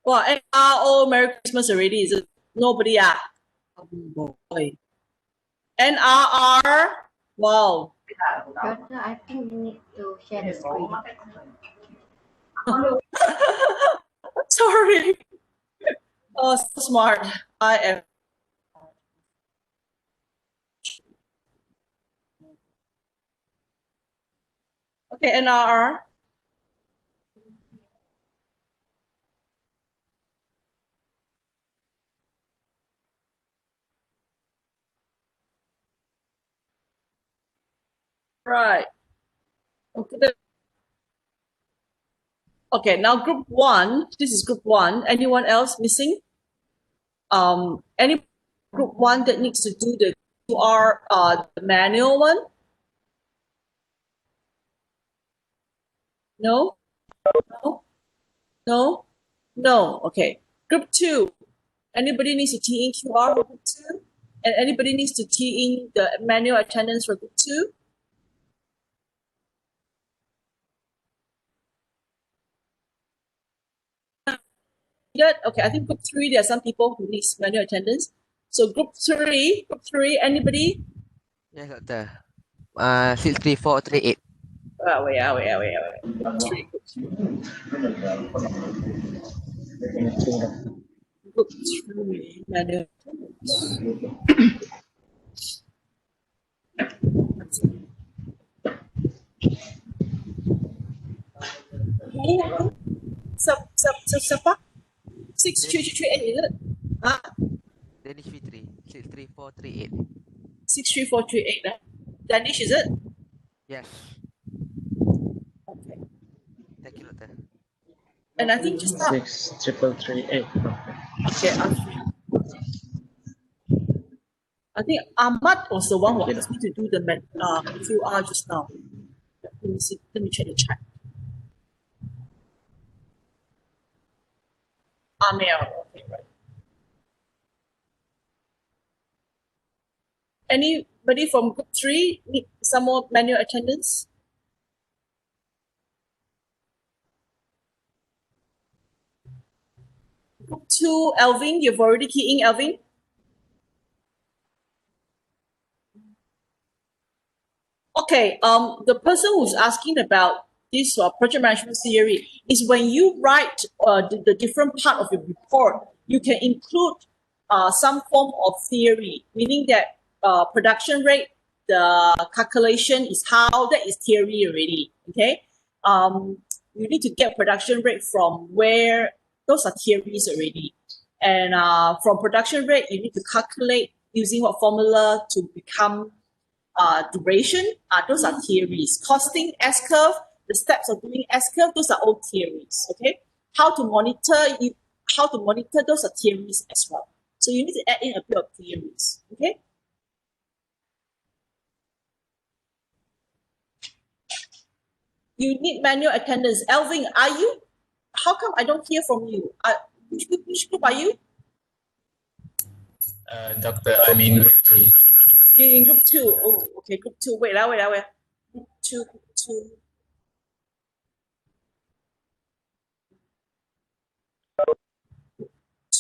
Well, NRR, oh, Merry Christmas already, is it? Nobody, Oh, boy. NRR, wow. Doctor, I think you need to share the screen. Sorry. Oh, so smart. I am. Okay, NRR. Right. Okay. Okay, now group one. This is group one. Anyone else missing? Any group one that needs to do the QR, the manual one? No? No? No? No. Okay. Group two. Anybody needs to key in QR for group two? And anybody needs to key in the manual attendance for group two? Good. Okay, I think group three, there are some people who need manual attendance. So group three, anybody? Yes, doctor. 63438. Wait. Group three. Group three, manual attendance. Who? Siapa? 63338, is it? Ah, Danish Fitri. 63438. 63438. Danish, is it? Yes. Okay. Thank you, doctor. And I think just now. 63338. Okay, I think Ahmad was the one who asked me to do the QR just now. Let me see. Let me check the chat. Amir. Okay, right. Anybody from group three need some more manual attendance? Group two, Alvin, you've already keyed in, Alvin? Okay, the person who's asking about this project management theory is when you write the different part of your report, you can include some form of theory, meaning that production rate, the calculation is how, that is theory already, okay? You need to get production rate from where, those are theories already. And from production rate, you need to calculate using what formula to become duration, those are theories. Costing S-curve, the steps of doing S-curve, those are all theories, okay? How to monitor, those are theories as well. So you need to add in a bit of theories, okay? You need manual attendance. Alvin, how come I don't hear from you? Which group are you? Doctor, I'm in group 2. You're in group 2. Oh, okay, group 2. Wait. Group 2, group 2.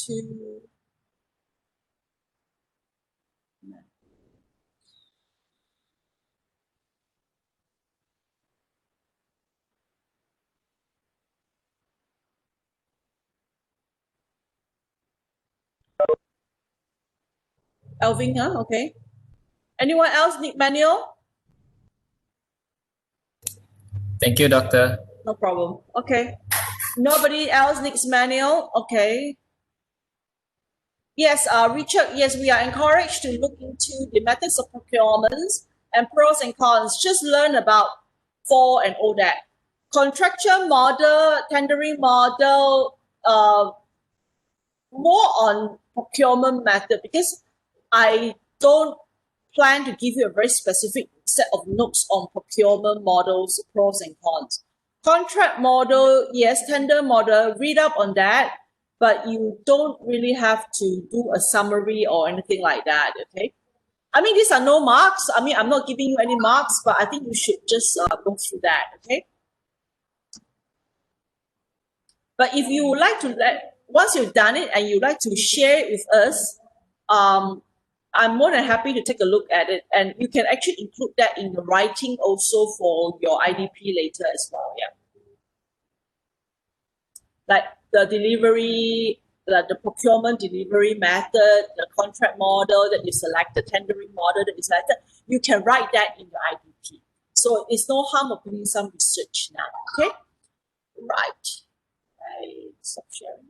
Two. Alvin, huh? Okay. Anyone else need manual? Thank you, Doctor. No problem. Okay. Nobody else needs manual? Okay. Yes, Richard, yes, we are encouraged to look into the methods of procurement and pros and cons. Just learn about for and all that. Contractual model, tendering model, more on procurement method, because I don't plan to give you a very specific set of notes on procurement models, pros and cons. Contract model, yes, tender model, read up on that, but you don't really have to do a summary or anything like that, okay? I mean, these are no marks. I mean, I'm not giving you any marks, but I think you should just go through that, okay? But if you would like to once you've done it and you'd like to share it with us, I'm more than happy to take a look at it. And you can actually include that in the writing also for your IDP later as well, yeah. Like the delivery, the procurement delivery method, the contract model that you selected, tendering model that you selected, you can write that in your IDP. So it's no harm of doing some research now, okay? Right. Stop sharing.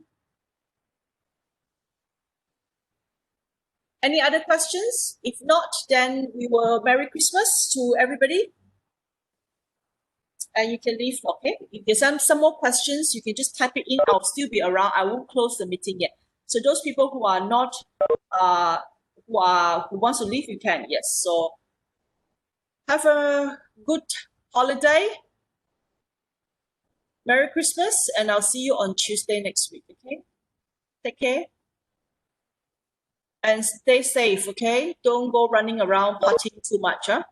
Any other questions? If not, then we will Merry Christmas to everybody. And you can leave, okay? If there's some more questions, you can just type it in. I'll still be around. I won't close the meeting yet. So those people who are not, who wants to leave, you can, yes. So have a good holiday. Merry Christmas, and I'll see you on Tuesday next week, okay? Take care. And stay safe, okay? Don't go running around partying too much, huh?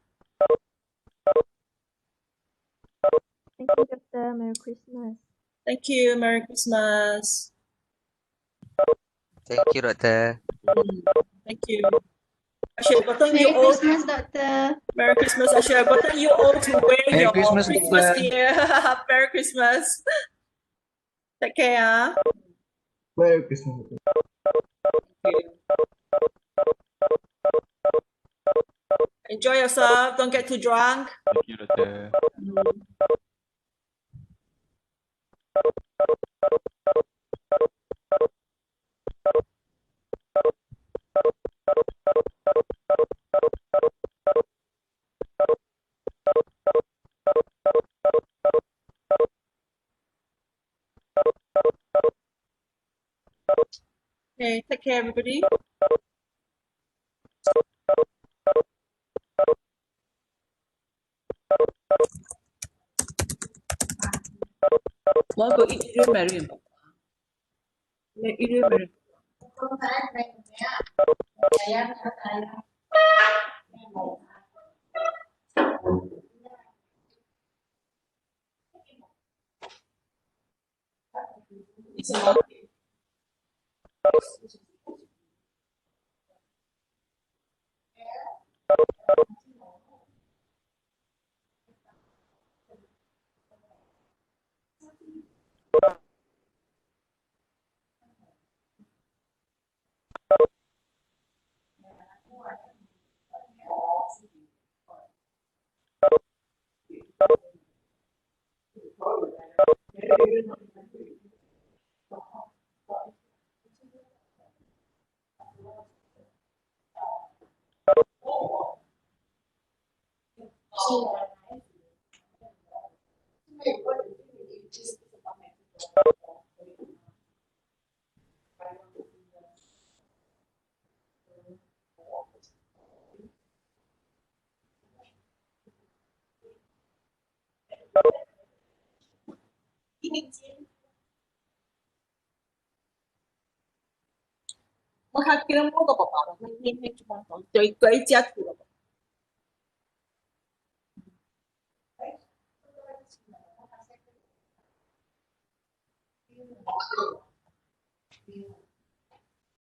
Thank you, Doctor. Merry Christmas. Thank you. Merry Christmas. Thank you, Doctor. Thank you. I should have gotten you Merry all. Christmas, Doctor. Merry Christmas. I should have gotten you all to wear Merry your Christmas, Christmas Doctor. gear. Merry Christmas. Take care, huh? Merry Christmas. Thank you. Enjoy yourself. Don't get too drunk. Thank you, Doctor. Okay, take care, everybody. Want to go eat Irian Mary? Irian Mary. It's a 我还给了我个爸爸了，那就帮忙对家土了。